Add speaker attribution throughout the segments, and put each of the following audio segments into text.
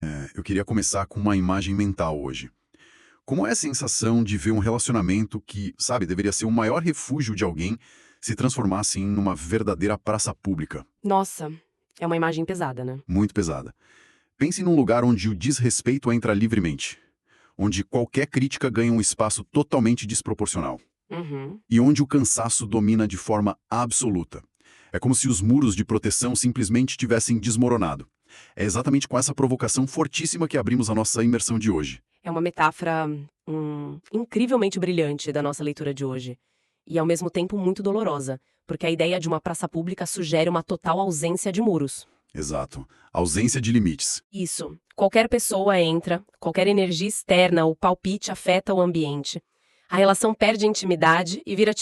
Speaker 1: Eu queria começar com uma imagem mental hoje. Como é a sensação de ver um relacionamento que, sabe, deveria ser o maior refúgio de alguém se transformasse em uma verdadeira praça pública,
Speaker 2: Nossa, é uma imagem pesada, né?
Speaker 1: muito pesada? Pense num lugar onde o desrespeito entra livremente, onde qualquer crítica ganha um espaço totalmente desproporcional
Speaker 2: Uhum.
Speaker 1: e onde o cansaço domina de forma absoluta. É como se os muros de proteção simplesmente tivessem desmoronado. É exatamente com essa provocação fortíssima que abrimos a nossa imersão de hoje.
Speaker 2: É uma metáfora incrivelmente brilhante da nossa leitura de hoje. E ao mesmo tempo muito dolorosa, porque a ideia de uma praça pública sugere uma total ausência de muros.
Speaker 1: Exato. Ausência de limites.
Speaker 2: Isso. Qualquer pessoa entra, qualquer energia externa ou palpite afeta o ambiente. A relação perde a intimidade e vira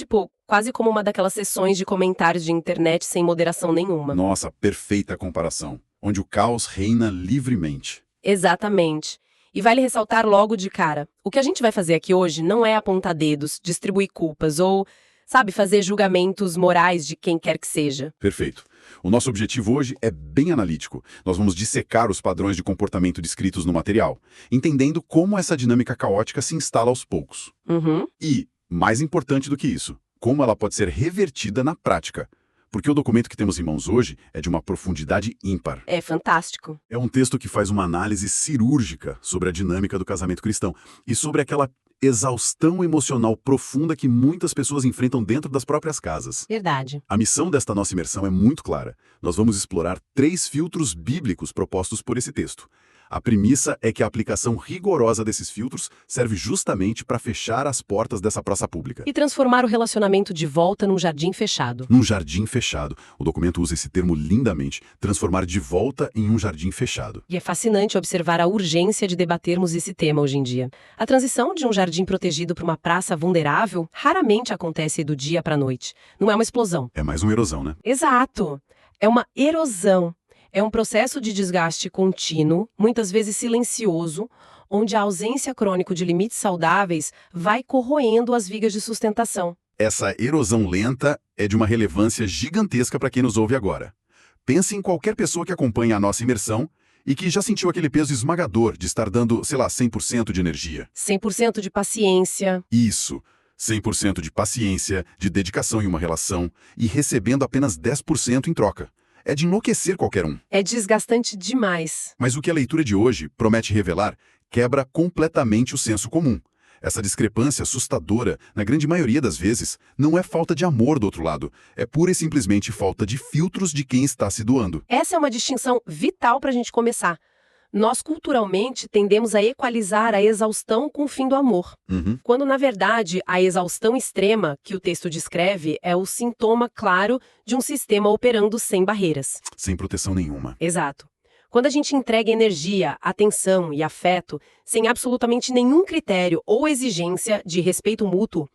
Speaker 2: quase como uma daquelas sessões de comentários de internet sem moderação nenhuma.
Speaker 1: Nossa, perfeita comparação. Onde o caos reina livremente.
Speaker 2: Exatamente. E vale ressaltar logo de cara, o que a gente vai fazer aqui hoje não é apontar dedos, distribuir culpas ou, sabe, fazer julgamentos morais de quem quer que seja.
Speaker 1: Perfeito. O nosso objetivo hoje é bem analítico. Nós vamos dissecar os padrões de comportamento descritos no material, entendendo como essa dinâmica caótica se instala aos poucos.
Speaker 2: Uhum.
Speaker 1: E, mais importante do que isso, como ela pode ser revertida na prática. Porque o documento que temos em mãos hoje é de uma profundidade ímpar.
Speaker 2: É fantástico.
Speaker 1: É um texto que faz uma análise cirúrgica sobre a dinâmica do casamento cristão e sobre aquela exaustão emocional profunda que muitas pessoas enfrentam dentro das próprias casas.
Speaker 2: Verdade.
Speaker 1: A missão desta nossa imersão é muito clara. Nós vamos explorar 3 filtros bíblicos propostos por esse texto. A premissa é que a aplicação rigorosa desses filtros serve justamente para fechar as portas dessa praça pública.
Speaker 2: E transformar o relacionamento de volta num jardim fechado.
Speaker 1: Num jardim fechado. O documento usa esse termo lindamente. Transformar de volta em um jardim fechado.
Speaker 2: E é fascinante observar a urgência de debatermos esse tema hoje em dia. A transição de um jardim protegido para uma praça vulnerável raramente acontece do dia para a noite. Não é uma explosão.
Speaker 1: É mais uma erosão, né?
Speaker 2: Exato. É uma erosão. É um processo de desgaste contínuo, muitas vezes silencioso, onde a ausência crônica de limites saudáveis vai corroendo as vigas de sustentação.
Speaker 1: Essa erosão lenta é de uma relevância gigantesca para quem nos ouve agora. Pense em qualquer pessoa que acompanha a nossa imersão e que já sentiu aquele peso esmagador de estar dando, 100% de energia.
Speaker 2: 100% de paciência.
Speaker 1: Isso. 100% de paciência, de dedicação em uma relação e recebendo apenas 10% em troca. É de enlouquecer qualquer um.
Speaker 2: É desgastante demais.
Speaker 1: Mas o que a leitura de hoje promete revelar quebra completamente o senso comum. Essa discrepância assustadora, na grande maioria das vezes, não é falta de amor do outro lado, é pura e simplesmente falta de filtros de quem está se doando.
Speaker 2: Essa é uma distinção vital para a gente começar. Nós, culturalmente, tendemos a equalizar a exaustão com o fim do amor. Quando, na verdade, a exaustão extrema que o texto descreve é o sintoma claro de um sistema operando sem barreiras.
Speaker 1: Sem proteção nenhuma.
Speaker 2: Exato. Quando a gente entrega energia, atenção e afeto sem absolutamente nenhum critério ou exigência de respeito mútuo,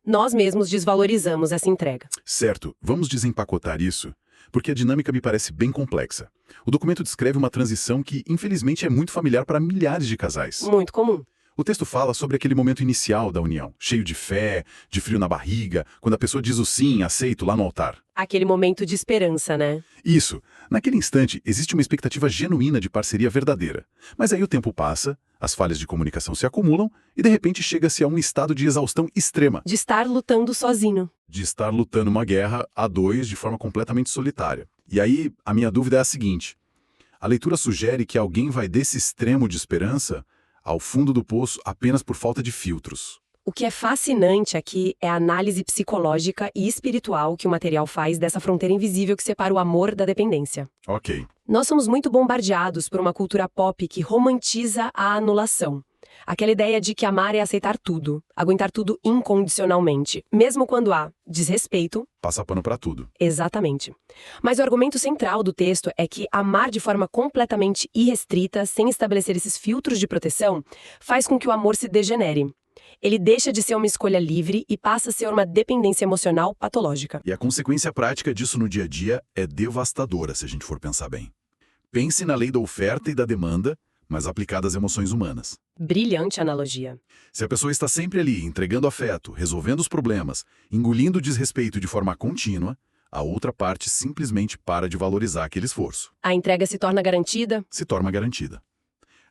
Speaker 2: nós mesmos desvalorizamos essa entrega.
Speaker 1: Certo, vamos desempacotar isso, porque a dinâmica me parece bem complexa. O documento descreve uma transição que, infelizmente, é muito familiar para milhares de casais.
Speaker 2: Muito comum.
Speaker 1: O texto fala sobre aquele momento inicial da união, cheio de fé, de frio na barriga, quando a pessoa diz o sim, aceito, lá no altar.
Speaker 2: Aquele momento de esperança, né?
Speaker 1: Isso. Naquele instante, existe uma expectativa genuína de parceria verdadeira. Mas aí o tempo passa, as falhas de comunicação se acumulam e, de repente, chega-se a um estado de exaustão extrema.
Speaker 2: De estar lutando sozinho.
Speaker 1: De estar lutando uma guerra a dois de forma completamente solitária. E aí, a minha dúvida é a seguinte. A leitura sugere que alguém vai desse extremo de esperança ao fundo do poço apenas por falta de filtros.
Speaker 2: O que é fascinante aqui é a análise psicológica e espiritual que o material faz dessa fronteira invisível que separa o amor da dependência.
Speaker 1: Ok.
Speaker 2: Nós somos muito bombardeados por uma cultura pop que romantiza a anulação. Aquela ideia de que amar é aceitar tudo, aguentar tudo incondicionalmente, mesmo quando há desrespeito.
Speaker 1: Passa pano pra tudo.
Speaker 2: Exatamente. Mas o argumento central do texto é que amar de forma completamente irrestrita, sem estabelecer esses filtros de proteção, faz com que o amor se degenere. Ele deixa de ser uma escolha livre e passa a ser uma dependência emocional patológica.
Speaker 1: E a consequência prática disso no dia a dia é devastadora, se a gente for pensar bem. Pense na lei da oferta e da demanda, mas aplicada às emoções humanas.
Speaker 2: Brilhante analogia.
Speaker 1: Se a pessoa está sempre ali, entregando afeto, resolvendo os problemas, engolindo o desrespeito de forma contínua, a outra parte simplesmente para de valorizar aquele esforço.
Speaker 2: A entrega se torna garantida?
Speaker 1: Se torna garantida.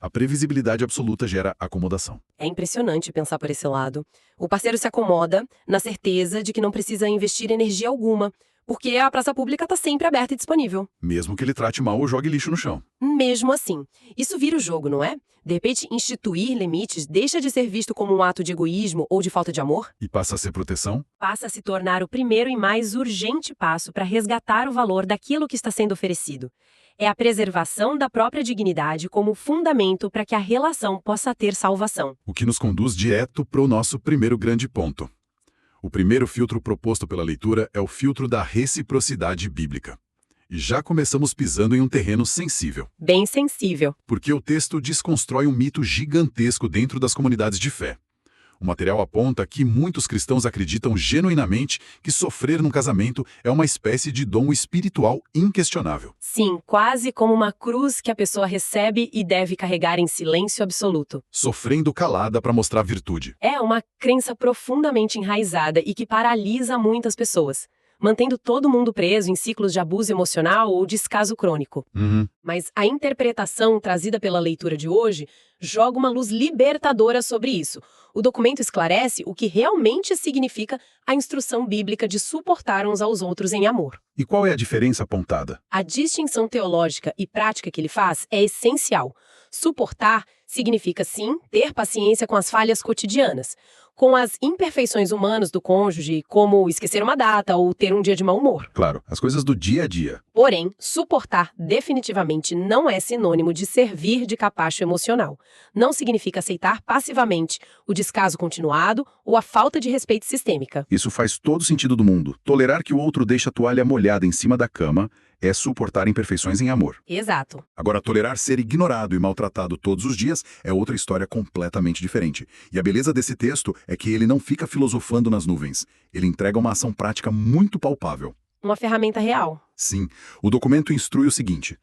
Speaker 1: A previsibilidade absoluta gera acomodação.
Speaker 2: É impressionante pensar por esse lado. O parceiro se acomoda na certeza de que não precisa investir energia alguma, porque a praça pública está sempre aberta e disponível.
Speaker 1: Mesmo que ele trate mal ou jogue lixo no chão.
Speaker 2: Mesmo assim, isso vira o jogo, não é? De repente, instituir limites deixa de ser visto como um ato de egoísmo ou de falta de amor?
Speaker 1: E passa a ser proteção?
Speaker 2: Passa a se tornar o primeiro e mais urgente passo para resgatar o valor daquilo que está sendo oferecido. É a preservação da própria dignidade como fundamento para que a relação possa ter salvação.
Speaker 1: O que nos conduz direto para o nosso primeiro grande ponto. O primeiro filtro proposto pela leitura é o filtro da reciprocidade bíblica. E já começamos pisando em um terreno sensível.
Speaker 2: Bem sensível.
Speaker 1: Porque o texto desconstrói um mito gigantesco dentro das comunidades de fé. O material aponta que muitos cristãos acreditam genuinamente que sofrer num casamento é uma espécie de dom espiritual inquestionável.
Speaker 2: Sim, quase como uma cruz que a pessoa recebe e deve carregar em silêncio absoluto.
Speaker 1: Sofrendo calada para mostrar virtude.
Speaker 2: É uma crença profundamente enraizada e que paralisa muitas pessoas, mantendo todo mundo preso em ciclos de abuso emocional ou descaso crônico. Mas a interpretação trazida pela leitura de hoje joga uma luz libertadora sobre isso. O documento esclarece o que realmente significa a instrução bíblica de suportar uns aos outros em amor.
Speaker 1: E qual é a diferença apontada?
Speaker 2: A distinção teológica e prática que ele faz é essencial. Suportar significa, sim, ter paciência com as falhas cotidianas, com as imperfeições humanas do cônjuge, como esquecer uma data ou ter um dia de mau humor.
Speaker 1: Claro, as coisas do dia a dia.
Speaker 2: Porém, suportar definitivamente não é sinônimo de servir de capacho emocional. Não significa aceitar passivamente o descaso continuado ou a falta de respeito sistêmica.
Speaker 1: Isso faz todo sentido do mundo. Tolerar que o outro deixe a toalha molhada em cima da cama é suportar imperfeições em amor.
Speaker 2: Exato.
Speaker 1: Agora, tolerar ser ignorado e maltratado todos os dias é outra história completamente diferente. E a beleza desse texto é que ele não fica filosofando nas nuvens. Ele entrega uma ação prática muito palpável.
Speaker 2: Uma ferramenta real.
Speaker 1: Sim, o documento instrui o seguinte: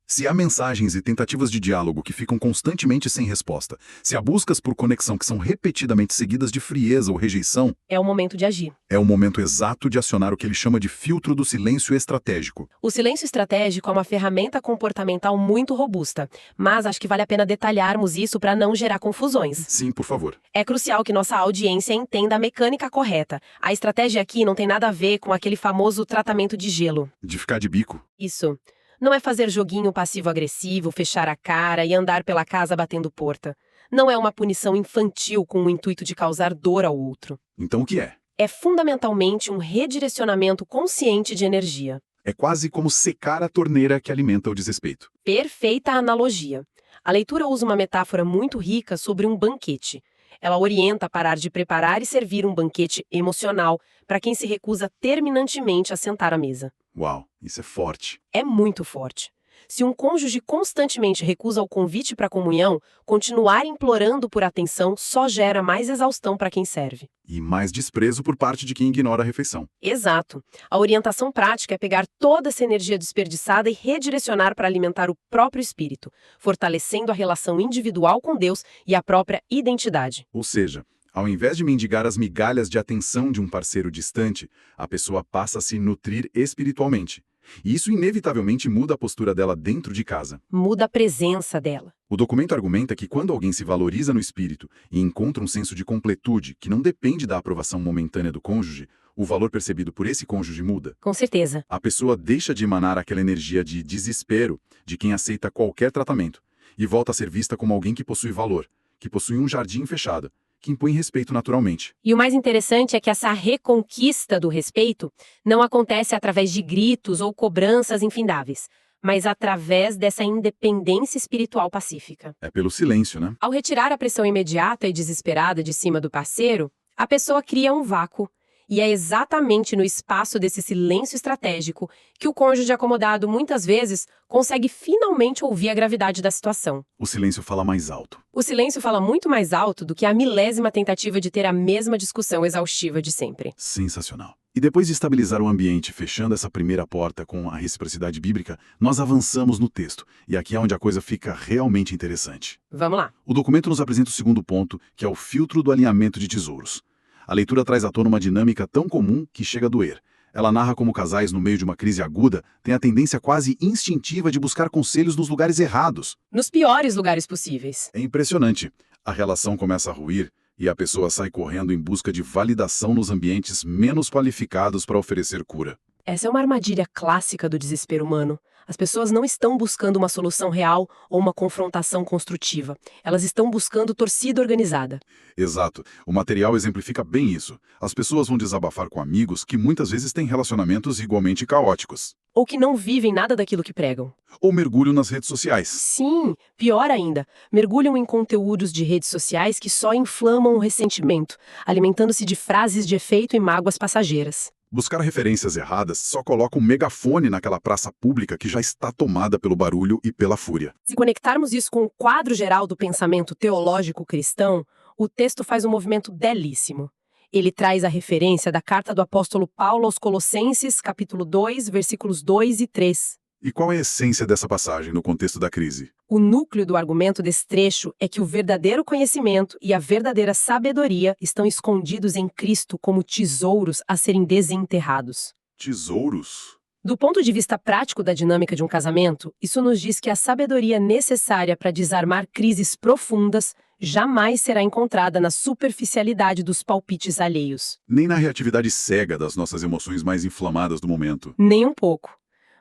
Speaker 1: se há mensagens e tentativas de diálogo que ficam constantemente sem resposta, se há buscas por conexão que são repetidamente seguidas de frieza ou rejeição,
Speaker 2: é o momento de agir.
Speaker 1: É o momento exato de acionar o que ele chama de filtro do silêncio estratégico.
Speaker 2: O silêncio estratégico é uma ferramenta comportamental muito robusta, mas acho que vale a pena detalharmos isso para não gerar confusões.
Speaker 1: Sim, por favor.
Speaker 2: É crucial que nossa audiência entenda a mecânica correta. A estratégia aqui não tem nada a ver com aquele famoso tratamento de gelo.
Speaker 1: De ficar de bico.
Speaker 2: Isso. Não é fazer joguinho passivo-agressivo, fechar a cara e andar pela casa batendo porta. Não é uma punição infantil com o intuito de causar dor ao outro.
Speaker 1: Então o que é?
Speaker 2: É fundamentalmente um redirecionamento consciente de energia.
Speaker 1: É quase como secar a torneira que alimenta o desrespeito.
Speaker 2: Perfeita analogia. A leitura usa uma metáfora muito rica sobre um banquete. Ela orienta a parar de preparar e servir um banquete emocional para quem se recusa terminantemente a sentar à mesa.
Speaker 1: Uau, isso é forte.
Speaker 2: É muito forte. Se um cônjuge constantemente recusa o convite para a comunhão, continuar implorando por atenção só gera mais exaustão para quem serve.
Speaker 1: E mais desprezo por parte de quem ignora a refeição.
Speaker 2: Exato. A orientação prática é pegar toda essa energia desperdiçada e redirecionar para alimentar o próprio espírito, fortalecendo a relação individual com Deus e a própria identidade.
Speaker 1: Ou seja, ao invés de mendigar as migalhas de atenção de um parceiro distante, a pessoa passa a se nutrir espiritualmente. E isso inevitavelmente muda a postura dela dentro de casa.
Speaker 2: Muda a presença dela.
Speaker 1: O documento argumenta que quando alguém se valoriza no espírito e encontra um senso de completude que não depende da aprovação momentânea do cônjuge, o valor percebido por esse cônjuge muda.
Speaker 2: Com certeza.
Speaker 1: A pessoa deixa de emanar aquela energia de desespero de quem aceita qualquer tratamento e volta a ser vista como alguém que possui valor, que possui um jardim fechado, que impõe respeito naturalmente.
Speaker 2: E o mais interessante é que essa reconquista do respeito não acontece através de gritos ou cobranças infindáveis, mas através dessa independência espiritual pacífica.
Speaker 1: É pelo silêncio, né?
Speaker 2: Ao retirar a pressão imediata e desesperada de cima do parceiro, a pessoa cria um vácuo. E é exatamente no espaço desse silêncio estratégico que o cônjuge acomodado, muitas vezes, consegue finalmente ouvir a gravidade da situação.
Speaker 1: O silêncio fala mais alto.
Speaker 2: O silêncio fala muito mais alto do que a milésima tentativa de ter a mesma discussão exaustiva de sempre.
Speaker 1: Sensacional. E depois de estabilizar o ambiente, fechando essa primeira porta com a reciprocidade bíblica, nós avançamos no texto. E aqui é onde a coisa fica realmente interessante.
Speaker 2: Vamos lá.
Speaker 1: O documento nos apresenta o segundo ponto, que é o filtro do alinhamento de tesouros. A leitura traz à tona uma dinâmica tão comum que chega a doer. Ela narra como casais no meio de uma crise aguda têm a tendência quase instintiva de buscar conselhos nos lugares errados.
Speaker 2: Nos piores lugares possíveis.
Speaker 1: É impressionante. A relação começa a ruir e a pessoa sai correndo em busca de validação nos ambientes menos qualificados para oferecer cura.
Speaker 2: Essa é uma armadilha clássica do desespero humano. As pessoas não estão buscando uma solução real ou uma confrontação construtiva. Elas estão buscando torcida organizada.
Speaker 1: Exato. O material exemplifica bem isso. As pessoas vão desabafar com amigos que muitas vezes têm relacionamentos igualmente caóticos.
Speaker 2: Ou que não vivem nada daquilo que pregam.
Speaker 1: Ou mergulham nas redes sociais.
Speaker 2: Sim, pior ainda, mergulham em conteúdos de redes sociais que só inflamam o ressentimento, alimentando-se de frases de efeito e mágoas passageiras.
Speaker 1: Buscar referências erradas só coloca um megafone naquela praça pública que já está tomada pelo barulho e pela fúria.
Speaker 2: Se conectarmos isso com o quadro geral do pensamento teológico cristão, o texto faz um movimento belíssimo. Ele traz a referência da carta do apóstolo Paulo aos Colossenses, capítulo 2, versículos 2 e 3.
Speaker 1: E qual é a essência dessa passagem no contexto da crise?
Speaker 2: O núcleo do argumento desse trecho é que o verdadeiro conhecimento e a verdadeira sabedoria estão escondidos em Cristo como tesouros a serem desenterrados.
Speaker 1: Tesouros?
Speaker 2: Do ponto de vista prático da dinâmica de um casamento, isso nos diz que a sabedoria necessária para desarmar crises profundas jamais será encontrada na superficialidade dos palpites alheios.
Speaker 1: Nem na reatividade cega das nossas emoções mais inflamadas do momento.
Speaker 2: Nem um pouco.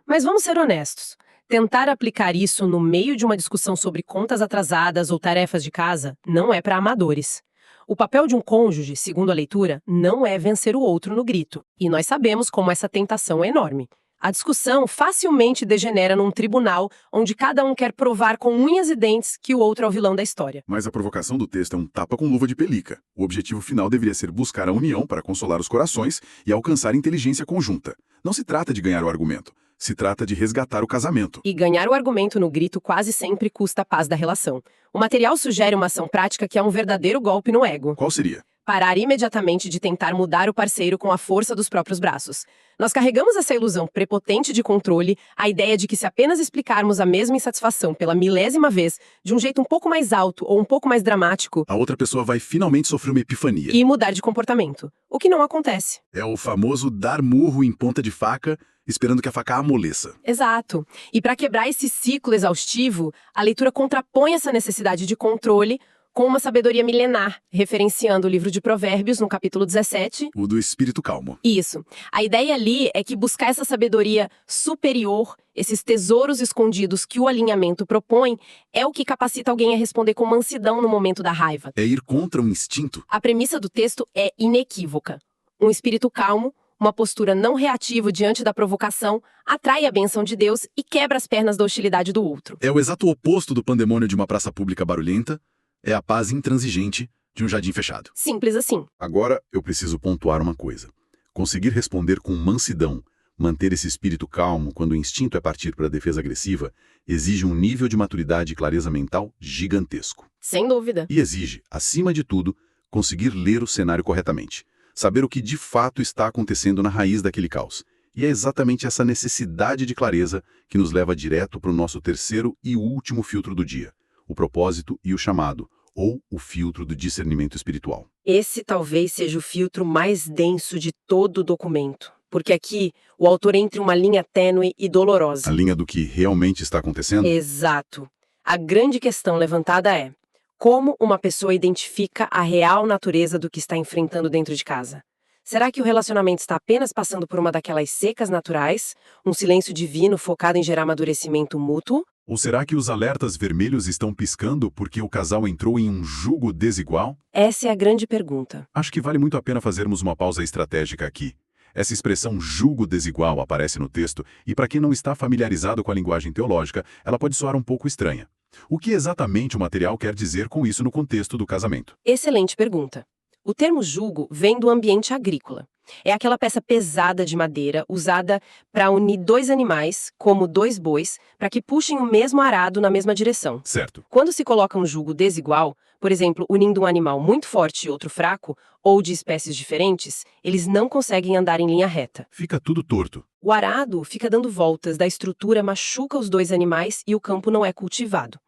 Speaker 2: Mas vamos ser honestos. Tentar aplicar isso no meio de uma discussão sobre contas atrasadas ou tarefas de casa não é para amadores. O papel de um cônjuge, segundo a leitura, não é vencer o outro no grito. E nós sabemos como essa tentação é enorme. A discussão facilmente degenera num tribunal onde cada um quer provar com unhas e dentes que o outro é o vilão da história.
Speaker 1: Mas a provocação do texto é um tapa com luva de pelica. O objetivo final deveria ser buscar a união para consolar os corações e alcançar inteligência conjunta. Não se trata de ganhar o argumento. Se trata de resgatar o casamento.
Speaker 2: E ganhar o argumento no grito quase sempre custa a paz da relação. O material sugere uma ação prática que é um verdadeiro golpe no ego.
Speaker 1: Qual seria?
Speaker 2: Parar imediatamente de tentar mudar o parceiro com a força dos próprios braços. Nós carregamos essa ilusão prepotente de controle, a ideia de que se apenas explicarmos a mesma insatisfação pela milésima vez, de um jeito um pouco mais alto ou um pouco mais dramático,
Speaker 1: A outra pessoa vai finalmente sofrer uma epifania.
Speaker 2: e mudar de comportamento. O que não acontece.
Speaker 1: É o famoso dar murro em ponta de faca, esperando que a faca amoleça.
Speaker 2: Exato. E para quebrar esse ciclo exaustivo, a leitura contrapõe essa necessidade de controle com uma sabedoria milenar, referenciando o livro de Provérbios, no capítulo 17.
Speaker 1: O do espírito calmo.
Speaker 2: Isso. A ideia ali é que buscar essa sabedoria superior, esses tesouros escondidos que o alinhamento propõe, é o que capacita alguém a responder com mansidão no momento da raiva.
Speaker 1: É ir contra um instinto.
Speaker 2: A premissa do texto é inequívoca. Um espírito calmo, uma postura não reativa diante da provocação, atrai a bênção de Deus e quebra as pernas da hostilidade do outro.
Speaker 1: É o exato oposto do pandemônio de uma praça pública barulhenta. É a paz intransigente de um jardim fechado.
Speaker 2: Simples assim.
Speaker 1: Agora, eu preciso pontuar uma coisa. Conseguir responder com mansidão, manter esse espírito calmo quando o instinto é partir para a defesa agressiva, exige um nível de maturidade e clareza mental gigantesco.
Speaker 2: Sem dúvida.
Speaker 1: E exige, acima de tudo, conseguir ler o cenário corretamente. Saber o que de fato está acontecendo na raiz daquele caos. E é exatamente essa necessidade de clareza que nos leva direto para o nosso terceiro e último filtro do dia. O propósito e o chamado, ou o filtro do discernimento espiritual.
Speaker 2: Esse talvez seja o filtro mais denso de todo o documento, porque aqui o autor entra em uma linha tênue e dolorosa.
Speaker 1: A linha do que realmente está acontecendo?
Speaker 2: Exato. A grande questão levantada é: como uma pessoa identifica a real natureza do que está enfrentando dentro de casa? Será que o relacionamento está apenas passando por uma daquelas secas naturais, um silêncio divino focado em gerar amadurecimento mútuo?
Speaker 1: Ou será que os alertas vermelhos estão piscando porque o casal entrou em um jugo desigual?
Speaker 2: Essa é a grande pergunta.
Speaker 1: Acho que vale muito a pena fazermos uma pausa estratégica aqui. Essa expressão jugo desigual aparece no texto e, para quem não está familiarizado com a linguagem teológica, ela pode soar um pouco estranha. O que exatamente o material quer dizer com isso no contexto do casamento?
Speaker 2: Excelente pergunta. O termo jugo vem do ambiente agrícola. É aquela peça pesada de madeira usada para unir dois animais, como dois bois, para que puxem o mesmo arado na mesma direção.
Speaker 1: Certo.
Speaker 2: Quando se coloca um jugo desigual, por exemplo, unindo um animal muito forte e outro fraco, ou de espécies diferentes, eles não conseguem andar em linha reta.
Speaker 1: Fica tudo torto.
Speaker 2: O arado fica dando voltas, da estrutura machuca os dois animais e o campo não é cultivado.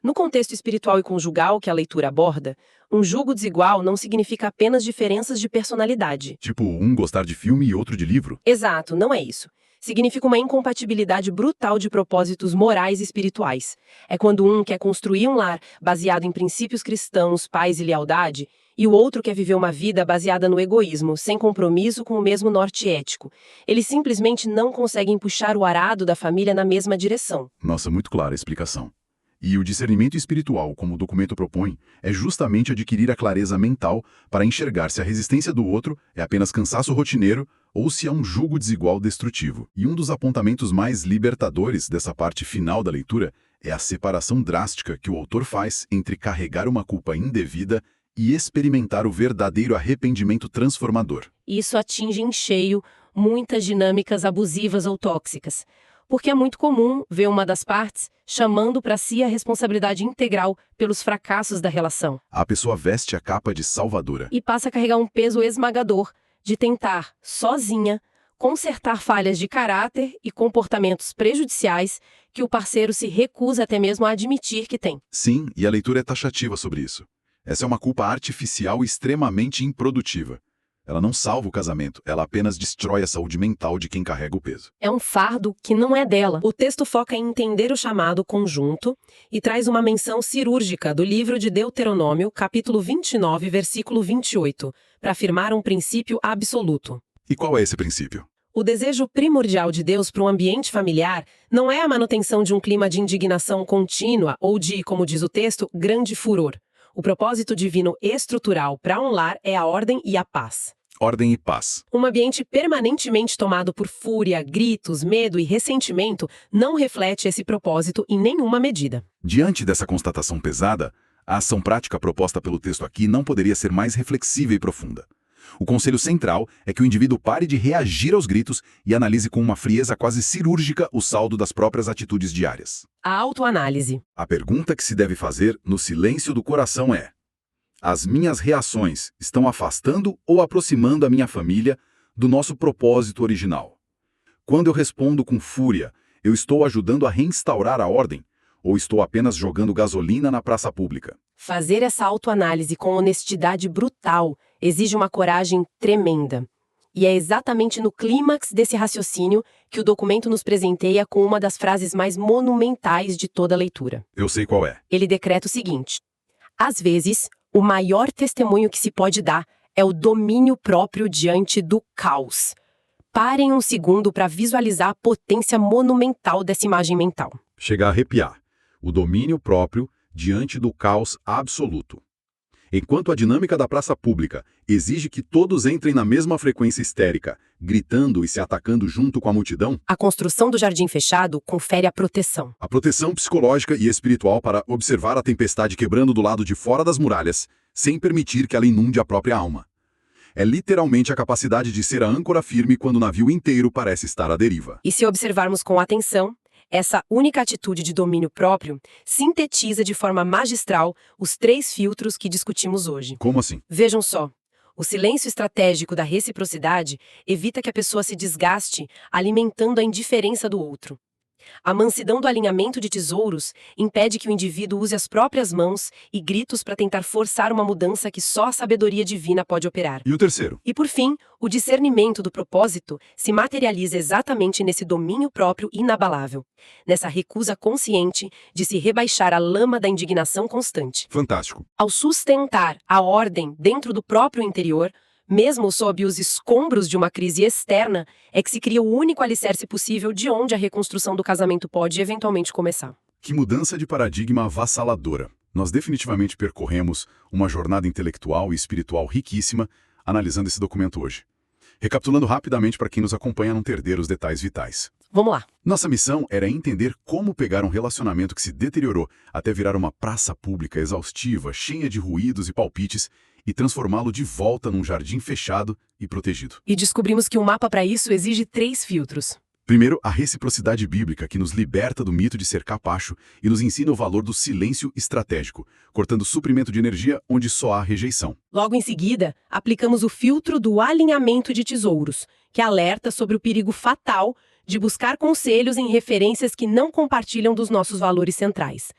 Speaker 2: No contexto espiritual e conjugal que a leitura aborda, um julgo desigual não significa apenas diferenças de personalidade.
Speaker 1: Tipo, um gostar de filme e outro de livro?
Speaker 2: Exato, não é isso. Significa uma incompatibilidade brutal de propósitos morais e espirituais. É quando um quer construir um lar baseado em princípios cristãos, paz e lealdade, e o outro quer viver uma vida baseada no egoísmo, sem compromisso com o mesmo norte ético. Eles simplesmente não conseguem puxar o arado da família na mesma direção.
Speaker 1: Nossa, muito clara a explicação. E o discernimento espiritual, como o documento propõe, é justamente adquirir a clareza mental para enxergar se a resistência do outro é apenas cansaço rotineiro ou se é um jugo desigual destrutivo. E um dos apontamentos mais libertadores dessa parte final da leitura é a separação drástica que o autor faz entre carregar uma culpa indevida e experimentar o verdadeiro arrependimento transformador.
Speaker 2: Isso atinge em cheio muitas dinâmicas abusivas ou tóxicas, porque é muito comum ver uma das partes chamando para si a responsabilidade integral pelos fracassos da relação.
Speaker 1: A pessoa veste a capa de salvadora.
Speaker 2: E passa a carregar um peso esmagador de tentar, sozinha, consertar falhas de caráter e comportamentos prejudiciais que o parceiro se recusa até mesmo a admitir que tem.
Speaker 1: Sim, e a leitura é taxativa sobre isso. Essa é uma culpa artificial e extremamente improdutiva. Ela não salva o casamento, ela apenas destrói a saúde mental de quem carrega o peso.
Speaker 2: É um fardo que não é dela. O texto foca em entender o chamado conjunto e traz uma menção cirúrgica do livro de Deuteronômio, capítulo 29, versículo 28, para afirmar um princípio absoluto.
Speaker 1: E qual é esse princípio?
Speaker 2: O desejo primordial de Deus para um ambiente familiar não é a manutenção de um clima de indignação contínua ou de, como diz o texto, grande furor. O propósito divino estrutural para um lar é a ordem e a paz.
Speaker 1: Ordem e paz.
Speaker 2: Um ambiente permanentemente tomado por fúria, gritos, medo e ressentimento não reflete esse propósito em nenhuma medida.
Speaker 1: Diante dessa constatação pesada, a ação prática proposta pelo texto aqui não poderia ser mais reflexiva e profunda. O conselho central é que o indivíduo pare de reagir aos gritos e analise com uma frieza quase cirúrgica o saldo das próprias atitudes diárias.
Speaker 2: A autoanálise.
Speaker 1: A pergunta que se deve fazer no silêncio do coração é: as minhas reações estão afastando ou aproximando a minha família do nosso propósito original? Quando eu respondo com fúria, eu estou ajudando a reinstaurar a ordem ou estou apenas jogando gasolina na praça pública?
Speaker 2: Fazer essa autoanálise com honestidade brutal exige uma coragem tremenda. E é exatamente no clímax desse raciocínio que o documento nos presenteia com uma das frases mais monumentais de toda a leitura.
Speaker 1: Eu sei qual é.
Speaker 2: Ele decreta o seguinte: às vezes, o maior testemunho que se pode dar é o domínio próprio diante do caos. Parem um segundo para visualizar a potência monumental dessa imagem mental.
Speaker 1: Chega a arrepiar. O domínio próprio diante do caos absoluto. Enquanto a dinâmica da praça pública exige que todos entrem na mesma frequência histérica, gritando e se atacando junto com a multidão,
Speaker 2: a construção do jardim fechado confere a proteção.
Speaker 1: A proteção psicológica e espiritual para observar a tempestade quebrando do lado de fora das muralhas, sem permitir que ela inunde a própria alma. É literalmente a capacidade de ser a âncora firme quando o navio inteiro parece estar à deriva.
Speaker 2: E se observarmos com atenção, essa única atitude de domínio próprio sintetiza de forma magistral os 3 filtros que discutimos hoje.
Speaker 1: Como assim?
Speaker 2: Vejam só. O silêncio estratégico da reciprocidade evita que a pessoa se desgaste alimentando a indiferença do outro. A mansidão do alinhamento de tesouros impede que o indivíduo use as próprias mãos e gritos para tentar forçar uma mudança que só a sabedoria divina pode operar.
Speaker 1: E o terceiro?
Speaker 2: E por fim, o discernimento do propósito se materializa exatamente nesse domínio próprio inabalável, nessa recusa consciente de se rebaixar à lama da indignação constante.
Speaker 1: Fantástico.
Speaker 2: Ao sustentar a ordem dentro do próprio interior, mesmo sob os escombros de uma crise externa, é que se cria o único alicerce possível de onde a reconstrução do casamento pode eventualmente começar.
Speaker 1: Que mudança de paradigma avassaladora. Nós definitivamente percorremos uma jornada intelectual e espiritual riquíssima analisando esse documento hoje. Recapitulando rapidamente para quem nos acompanha não perder os detalhes vitais.
Speaker 2: Vamos lá.
Speaker 1: Nossa missão era entender como pegar um relacionamento que se deteriorou até virar uma praça pública exaustiva, cheia de ruídos e palpites, e transformá-lo de volta num jardim fechado e protegido.
Speaker 2: E descobrimos que o mapa para isso exige 3 filtros.
Speaker 1: Primeiro, a reciprocidade bíblica, que nos liberta do mito de ser capacho e nos ensina o valor do silêncio estratégico, cortando o suprimento de energia onde só há rejeição.
Speaker 2: Logo em seguida, aplicamos o filtro do alinhamento de tesouros, que alerta sobre o perigo fatal de buscar conselhos em referências que não compartilham dos nossos valores centrais.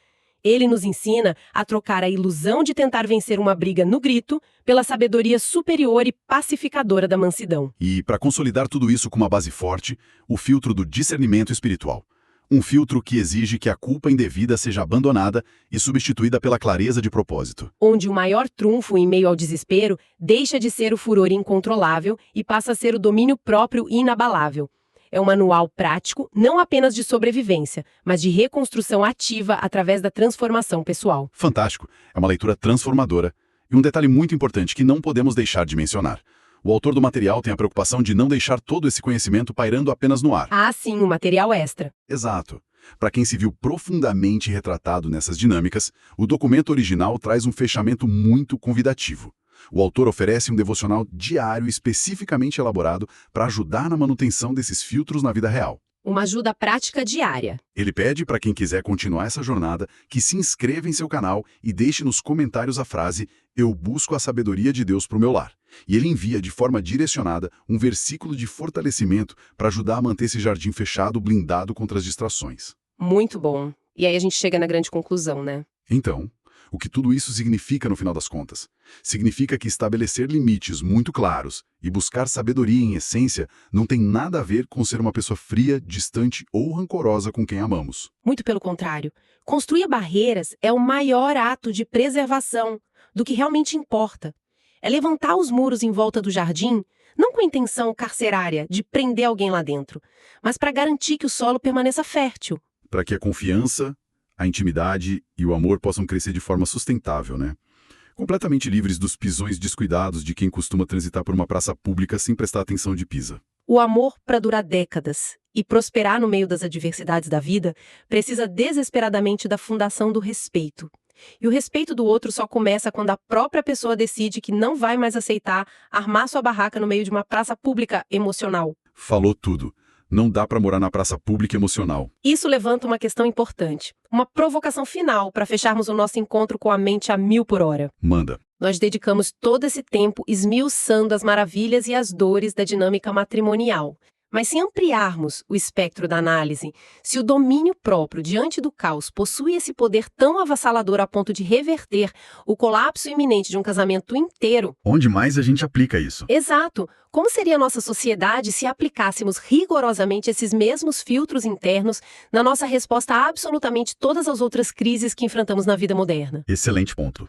Speaker 2: Ele nos ensina a trocar a ilusão de tentar vencer uma briga no grito pela sabedoria superior e pacificadora da mansidão.
Speaker 1: E, para consolidar tudo isso com uma base forte, o filtro do discernimento espiritual. Um filtro que exige que a culpa indevida seja abandonada e substituída pela clareza de propósito.
Speaker 2: Onde o maior trunfo em meio ao desespero deixa de ser o furor incontrolável e passa a ser o domínio próprio e inabalável. É um manual prático, não apenas de sobrevivência, mas de reconstrução ativa através da transformação pessoal.
Speaker 1: Fantástico! É uma leitura transformadora. E um detalhe muito importante que não podemos deixar de mencionar. O autor do material tem a preocupação de não deixar todo esse conhecimento pairando apenas no ar.
Speaker 2: Ah, sim, o material extra.
Speaker 1: Exato. Para quem se viu profundamente retratado nessas dinâmicas, o documento original traz um fechamento muito convidativo. O autor oferece um devocional diário especificamente elaborado para ajudar na manutenção desses filtros na vida real.
Speaker 2: Uma ajuda prática diária.
Speaker 1: Ele pede para quem quiser continuar essa jornada que se inscreva em seu canal e deixe nos comentários a frase "Eu busco a sabedoria de Deus para o meu lar". E ele envia de forma direcionada um versículo de fortalecimento para ajudar a manter esse jardim fechado, blindado contra as distrações.
Speaker 2: Muito bom. E aí a gente chega na grande conclusão, né?
Speaker 1: Então, o que tudo isso significa no final das contas? Significa que estabelecer limites muito claros e buscar sabedoria em essência não tem nada a ver com ser uma pessoa fria, distante ou rancorosa com quem amamos.
Speaker 2: Muito pelo contrário. Construir barreiras é o maior ato de preservação do que realmente importa. É levantar os muros em volta do jardim, não com a intenção carcerária de prender alguém lá dentro, mas para garantir que o solo permaneça fértil.
Speaker 1: Para que a confiança, a intimidade e o amor possam crescer de forma sustentável, né? Completamente livres dos pisões descuidados de quem costuma transitar por uma praça pública sem prestar atenção de pisa.
Speaker 2: O amor, para durar décadas e prosperar no meio das adversidades da vida, precisa desesperadamente da fundação do respeito. E o respeito do outro só começa quando a própria pessoa decide que não vai mais aceitar armar sua barraca no meio de uma praça pública emocional.
Speaker 1: Falou tudo. Não dá para morar na praça pública emocional.
Speaker 2: Isso levanta uma questão importante. Uma provocação final para fecharmos o nosso encontro com a mente a 1000 por hora.
Speaker 1: Manda.
Speaker 2: Nós dedicamos todo esse tempo esmiuçando as maravilhas e as dores da dinâmica matrimonial. Mas se ampliarmos o espectro da análise, se o domínio próprio diante do caos possui esse poder tão avassalador a ponto de reverter o colapso iminente de um casamento inteiro...
Speaker 1: Onde mais a gente aplica isso?
Speaker 2: Exato! Como seria a nossa sociedade se aplicássemos rigorosamente esses mesmos filtros internos na nossa resposta a absolutamente todas as outras crises que enfrentamos na vida moderna?
Speaker 1: Excelente ponto.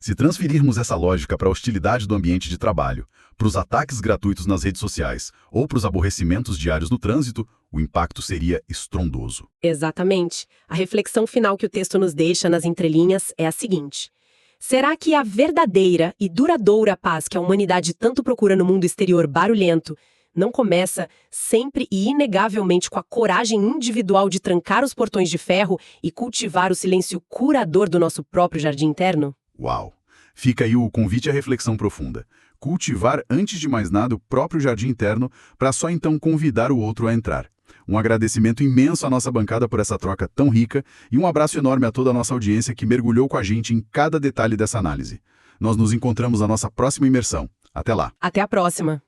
Speaker 1: Se transferirmos essa lógica para a hostilidade do ambiente de trabalho, para os ataques gratuitos nas redes sociais ou para os aborrecimentos diários no trânsito, o impacto seria estrondoso.
Speaker 2: Exatamente. A reflexão final que o texto nos deixa nas entrelinhas é a seguinte: será que a verdadeira e duradoura paz que a humanidade tanto procura no mundo exterior barulhento não começa sempre e inegavelmente com a coragem individual de trancar os portões de ferro e cultivar o silêncio curador do nosso próprio jardim interno?
Speaker 1: Uau! Fica aí o convite à reflexão profunda. Cultivar, antes de mais nada, o próprio jardim interno, para só então convidar o outro a entrar. Um agradecimento imenso à nossa bancada por essa troca tão rica e um abraço enorme a toda a nossa audiência que mergulhou com a gente em cada detalhe dessa análise. Nós nos encontramos na nossa próxima imersão. Até lá!
Speaker 2: Até a próxima!